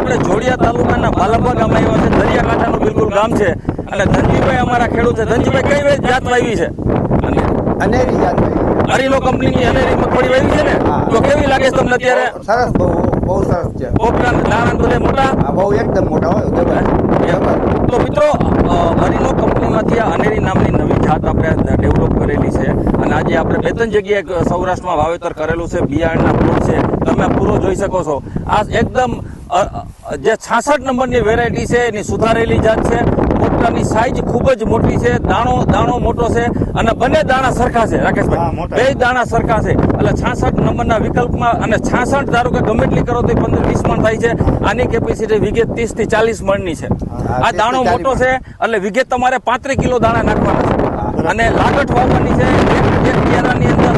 આપણે જોડિયા તાલુકાના બાલંબા ગામ આવ્યા છે, દરિયાકાંઠાનું બિલકુલ ગામ છે અને ધનજીભાઈ અમારા ખેડૂત છે. ધનજીભાઈ કઈ જાત વાવી છે? અનેરી જાત હરીનો કંપનીની અનેરી મગફળી વાવી છે ને, તો કેવી લાગે છે તમને અત્યારે? સરસ, બહુ સરસ છે. પોપટા દાણા બધે મોટા, બહુ એકદમ મોટા હોય. તો મિત્રો હરીનો કંપનીમાંથી આ અનેરી નામની નવી જાત આપણે ડેવલપ કરેલી છે અને આજે આપણે 2-3 જગ્યાએ સૌરાષ્ટ્રમાં વાવેતર કરેલું છે. બિયારણના પ્લોટ છે, તમે પૂરો જોઈ શકો છો. આ એકદમ જે 66 નંબરની વેરાયટી છે એની સુધારેલી જાત છે. પોપટાની સાઈઝ ખૂબ જ મોટી છે, દાણો મોટો છે અને બંને દાણા સરખા છે રાકેશભાઈ, બે દાણા સરખા છે. એટલે 66 નંબરના વિકલ્પમાં અને 66 ધારો કે ગમે એટલી કરો તો 15-20 મણ થાય છે. આની કેપેસિટી વિઘે 30 થી 40 મણની છે. આ દાણો મોટો છે એટલે વિઘે તમારે 35 કિલો દાણા નાખવાના છે અને લાગટ વાવવાની છે. એક કેરાની અંદર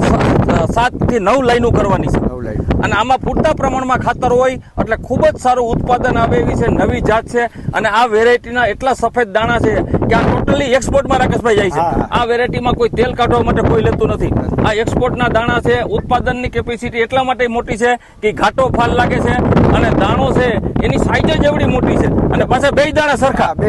7 થી 9 લાઈનો કરવાની છે અને આમાં પૂરતા પ્રમાણમાં ખાતર હોય એટલે ખૂબ જ સારું ઉત્પાદન આવે એવી છે. નવી જાત છે અને આ વેરાયટીના એટલા સફેદ દાણા છે કે આ ટોટલી એક્સપોર્ટમાં રાકેશભાઈ જાય છે. આ વેરાયટીમાં કોઈ તેલ કાઢવા માટે કોઈ લેતું નથી. આ એક્સપોર્ટના દાણા છે. ઉત્પાદનની કેપેસિટી એટલા માટે મોટી છે કે ઘાટો ફાલ લાગે છે અને દાણો છે એની સાઈઝ જ એવડી મોટી છે અને પાછા બે દાણા સરખા, બે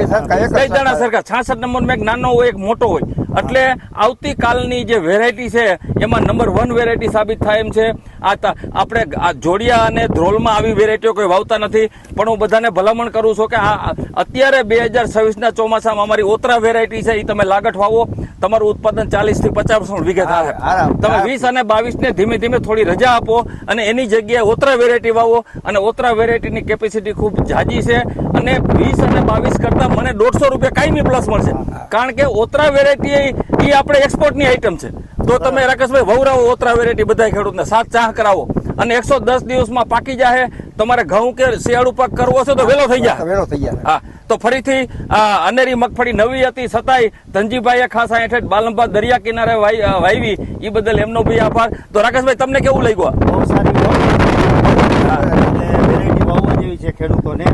દાણા સરખા. 66 નંબરમાં એક નાનો હોય એક મોટો હોય એટલે આવતીકાલની જે વેરાયટી છે એમાં નંબર 1 વેરાયટી સાબિત થાય એમ છે. આપણે આ જોડિયા અને ધ્રોલમાં આવી વેરાયટીઓ કોઈ વાવતા નથી, પણ હું બધાને ભલામણ કરું છું કે આ અત્યારે 2026ના ચોમાસામાં અમારી ઓતરા વેરાયટી છે એ તમે લાગટ વાવો, તમારું ઉત્પાદન 40 થી 50 મણ વીઘે થાય. તમે 20 અને 22 ને ધીમે ધીમે થોડી રજા આપો અને એની જગ્યાએ ઓતરા વેરાયટી વાવો અને ઓતરા વેરાયટીની કેપેસિટી ખૂબ જાજી છે અને 20 અને 22 કરતા મને 150 રૂપિયા કાયમી પ્લસ મળશે, કારણ કે ઓતરા વેરાયટી એ આપણે એક્સપોર્ટની આઈટમ છે. તો તમે રાકેશભાઈ વવરાવો ઓતરા વેરાયટી બધા ખેડૂતને 7 ચાહ કરાવો અને 110 દિવસમાં પાકી જાય. તમારે ઘઉં કે શિયાળુ પાક કરવો છે તો વેલો થઈ જાય. હા, તો ફરીથી અનેરી મગફળી નવી હતી છતાંય ધનજીભાઈએ ખાસ આ બાલંબા દરિયા કિનારે વાવી, એ બદલ એમનો બી આભાર. તો રાકેશભાઈ તમને કેવું લાગ્યું? બહુ સારી વેરાયટી વાવવા જેવી છે ખેડૂતોને.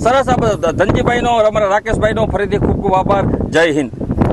સરસ. ધનજીભાઈનો, અમારા રાકેશભાઈનો ફરીથી ખૂબ ખૂબ આભાર. જય હિન્દ.